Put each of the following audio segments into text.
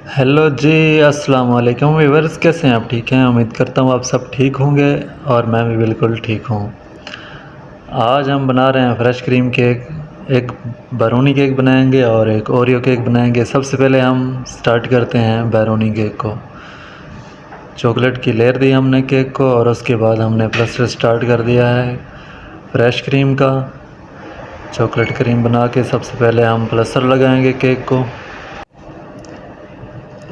Hello जी, अस्सलाम वालेकुम viewers, कैसे हैं आप? ठीक हैं? उम्मीद करता हूँ आप सब ठीक होंगे और मैं भी बिल्कुल ठीक हूँ। आज हम बना रहे हैं फ्रेश क्रीम केक। एक बैरोनी केक बनाएंगे और एक ओरियो केक बनाएंगे। सबसे पहले हम स्टार्ट करते हैं बैरोनी केक को। चॉकलेट की लेयर दी हमने केक को और उसके बाद हमने प्लस्टर स्टार्ट कर दिया है फ्रेश क्रीम का। चॉकलेट क्रीम बना के सबसे पहले हम प्लस्तर लगाएंगे केक को।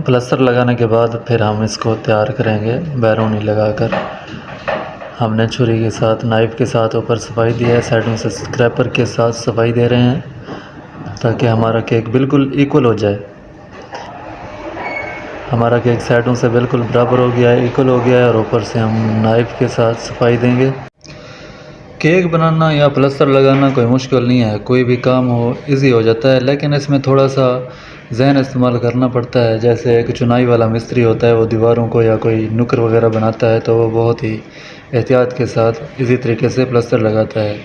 प्लस्तर लगाने के बाद फिर हम इसको तैयार करेंगे बैरोनी लगाकर। हमने छुरी के साथ, नाइफ़ के साथ ऊपर सफाई दी है, साइडों से स्क्रैपर के साथ सफाई दे रहे हैं ताकि हमारा केक बिल्कुल इक्वल हो जाए। हमारा केक साइडों से बिल्कुल बराबर हो गया है, इक्वल हो गया है और ऊपर से हम नाइफ़ के साथ सफाई देंगे। केक बनाना या प्लस्तर लगाना कोई मुश्किल नहीं है, कोई भी काम हो इजी हो जाता है, लेकिन इसमें थोड़ा सा जहन इस्तेमाल करना पड़ता है। जैसे एक चुनाई वाला मिस्त्री होता है, वो दीवारों को या कोई नुक्कड़ वगैरह बनाता है तो वो बहुत ही एहतियात के साथ इजी तरीके से प्लस्तर लगाता है।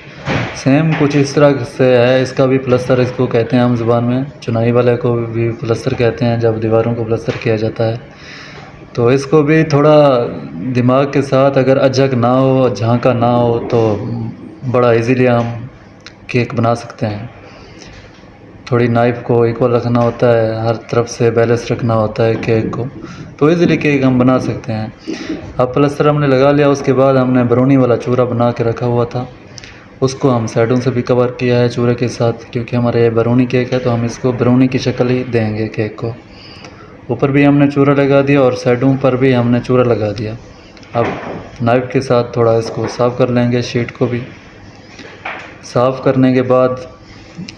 सेम कुछ इस तरह से है, इसका भी प्लस्तर इसको कहते हैं हम ज़ुबान में, चुनाई वाले को भी प्लस्तर कहते हैं जब दीवारों को प्लस्तर किया जाता है। तो इसको भी थोड़ा दिमाग के साथ, अगर अजक ना हो, झांका ना हो तो बड़ा इजीली हम केक बना सकते हैं। थोड़ी नाइफ़ को इक्वल रखना होता है, हर तरफ से बैलेंस रखना होता है केक को, तो इजीली केक हम बना सकते हैं। अब प्लस्तर हमने लगा लिया, उसके बाद हमने ब्राउनी वाला चूरा बना के रखा हुआ था, उसको हम साइडों से भी कवर किया है चूरे के साथ, क्योंकि हमारा ये ब्राउनी केक है तो हम इसको ब्राउनी की शक्ल ही देंगे केक को। ऊपर भी हमने चूरा लगा दिया और साइडों पर भी हमने चूरा लगा दिया। अब नाइफ़ के साथ थोड़ा इसको साफ़ कर लेंगे, शीट को भी। साफ़ करने के बाद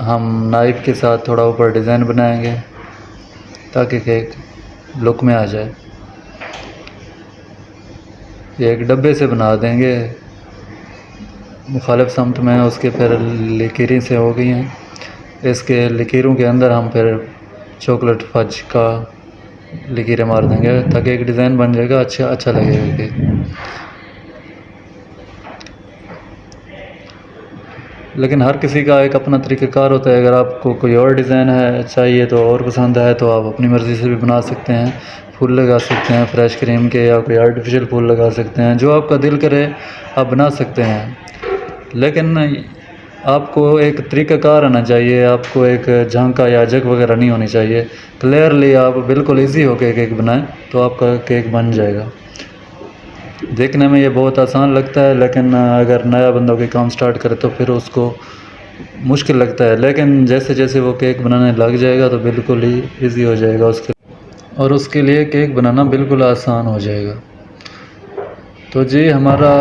हम नाइफ़ के साथ थोड़ा ऊपर डिज़ाइन बनाएंगे ताकि केक लुक में आ जाए। ये एक डब्बे से बना देंगे, मुखालिफ समत में, उसके फिर लकीरें से हो गई हैं, इसके लकीरों के अंदर हम फिर चॉकलेट फज का लकीरें मार देंगे ताकि एक डिज़ाइन बन जाएगा, अच्छा लगेगा केक। लेकिन हर किसी का एक अपना तरीक़ाकार होता है, अगर आपको कोई और डिज़ाइन है चाहिए तो और पसंद है तो आप अपनी मर्ज़ी से भी बना सकते हैं। फूल लगा सकते हैं फ्रेश क्रीम के, या कोई आर्टिफिशियल फूल लगा सकते हैं, जो आपका दिल करे आप बना सकते हैं। लेकिन आपको एक तरीक़ाकार आना चाहिए, आपको एक झांका या जग वगैरह नहीं होनी चाहिए। क्लियरली आप बिल्कुल ईजी होकर केक बनाएं तो आपका केक बन जाएगा। देखने में ये बहुत आसान लगता है, लेकिन अगर नया बंदा कोई काम स्टार्ट करे तो फिर उसको मुश्किल लगता है, लेकिन जैसे जैसे वो केक बनाने लग जाएगा तो बिल्कुल ही इजी हो जाएगा उसके लिए केक बनाना बिल्कुल आसान हो जाएगा। तो जी, हमारा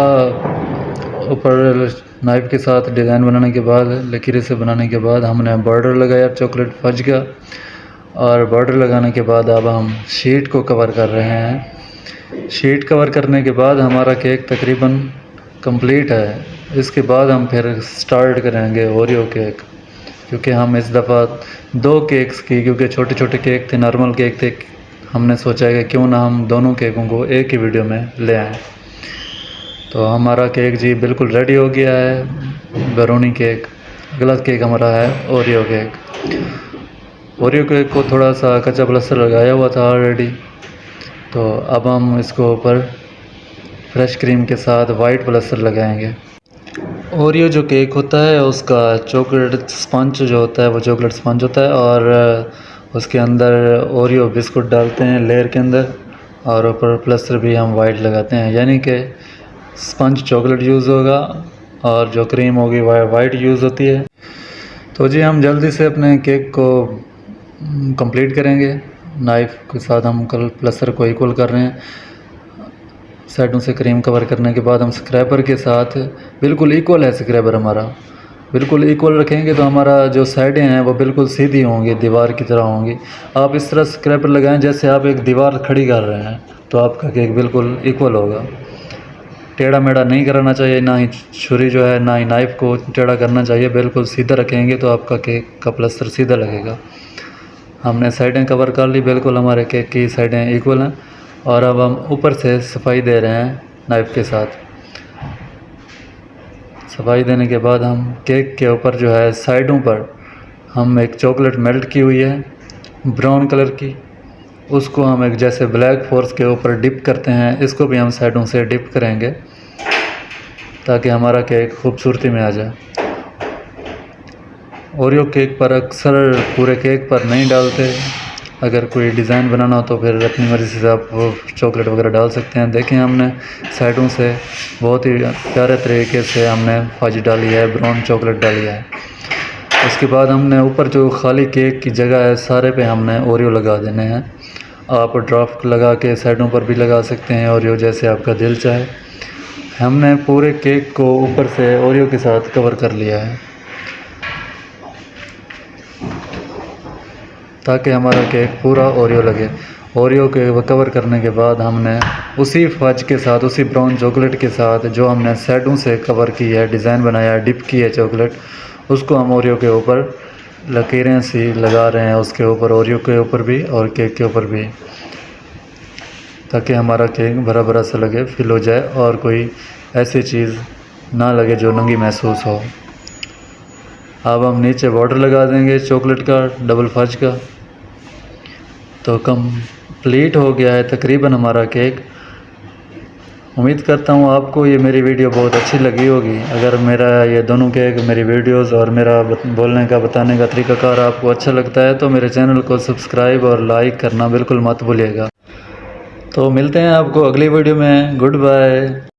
ऊपर नाइफ़ के साथ डिज़ाइन बनाने के बाद, लकीरें से बनाने के बाद हमने बॉर्डर लगाया चॉकलेट फज का, और बॉर्डर लगाने के बाद अब हम शीट को कवर कर रहे हैं। शीट कवर करने के बाद हमारा केक तकरीबन कंप्लीट है। इसके बाद हम फिर स्टार्ट करेंगे ओरियो केक, क्योंकि हम इस दफ़ा दो केक्स की, क्योंकि छोटे छोटे केक थे, नॉर्मल केक थे, हमने सोचा है कि क्यों ना हम दोनों केकों को एक ही वीडियो में ले आएँ। तो हमारा केक जी बिल्कुल रेडी हो गया है, बैरोनी केक। अगला केक हमारा है ओरियो केक। ओरियो केक को थोड़ा सा कच्चा प्लस्तर लगाया हुआ था ऑलरेडी, तो अब हम इसको ऊपर फ्रेश क्रीम के साथ वाइट प्लस्तर लगाएंगे। ओरियो जो केक होता है उसका चॉकलेट स्पंज जो होता है वो चॉकलेट स्पंज होता है, और उसके अंदर ओरियो बिस्कुट डालते हैं लेयर के अंदर, और ऊपर प्लस्तर भी हम वाइट लगाते हैं, यानी कि स्पंज चॉकलेट यूज़ होगा और जो क्रीम होगी वह वाइट यूज़ होती है। तो जी, हम जल्दी से अपने केक को कंप्लीट करेंगे। नाइफ़ के साथ हम कल प्लस्तर को इक्वल कर रहे हैं। साइडों से क्रीम कवर करने के बाद हम स्क्रैपर के साथ, बिल्कुल इक्वल है स्क्रैपर हमारा, बिल्कुल इक्वल रखेंगे तो हमारा जो साइडें हैं वो बिल्कुल सीधी होंगी, दीवार की तरह होंगी। आप इस तरह स्क्रैपर लगाएं जैसे आप एक दीवार खड़ी कर रहे हैं, तो आपका केक बिल्कुल इक्वल होगा। टेढ़ा मेढ़ा नहीं कराना चाहिए, ना ही छुरी जो है, ना ही नाइफ़ को टेढ़ा करना चाहिए, बिल्कुल सीधा रखेंगे तो आपका केक का प्लस्तर सीधा लगेगा। हमने साइडें कवर कर ली, बिल्कुल हमारे केक की साइडें इक्वल हैं, और अब हम ऊपर से सफाई दे रहे हैं नाइफ़ के साथ। सफाई देने के बाद हम केक के ऊपर जो है साइडों पर हम एक चॉकलेट मेल्ट की हुई है ब्राउन कलर की, उसको हम एक जैसे ब्लैक फॉरेस्ट के ऊपर डिप करते हैं, इसको भी हम साइडों से डिप करेंगे ताकि हमारा केक खूबसूरती में आ जाए। ओरियो केक पर अक्सर पूरे केक पर नहीं डालते, अगर कोई डिज़ाइन बनाना हो तो फिर अपनी मर्ज़ी से आप वो चॉकलेट वगैरह डाल सकते हैं। देखें हमने साइडों से बहुत ही प्यारे तरीके से हमने फज डाली है, ब्राउन चॉकलेट डाली है। उसके बाद हमने ऊपर जो खाली केक की जगह है सारे पे हमने ओरियो लगा देने हैं। आप ड्राफ्ट लगा के साइडों पर भी लगा सकते हैं ओरियो, जैसे आपका दिल चाहे। हमने पूरे केक को ऊपर से ओरियो के साथ कवर कर लिया है ताकि हमारा केक पूरा ओरियो लगे। ओरियो के कवर करने के बाद हमने उसी फज के साथ, उसी ब्राउन चॉकलेट के साथ जो हमने साइडों से कवर की है, डिज़ाइन बनाया है, डिप की है चॉकलेट, उसको हम ओरियो के ऊपर लकीरें सी लगा रहे हैं, उसके ऊपर ओरियो के ऊपर भी और केक के ऊपर भी, ताकि हमारा केक भरा भरा सा लगे, फिल हो जाए और कोई ऐसी चीज़ ना लगे जो नंगी महसूस हो। अब हम नीचे बॉर्डर लगा देंगे चॉकलेट का, डबल फज का। तो कंप्लीट हो गया है तकरीबन हमारा केक। उम्मीद करता हूँ आपको ये मेरी वीडियो बहुत अच्छी लगी होगी। अगर मेरा ये दोनों केक, मेरी वीडियोस और मेरा बोलने का, बताने का तरीक़ाकार आपको अच्छा लगता है तो मेरे चैनल को सब्सक्राइब और लाइक करना बिल्कुल मत भूलिएगा। तो मिलते हैं आपको अगली वीडियो में। Good bye.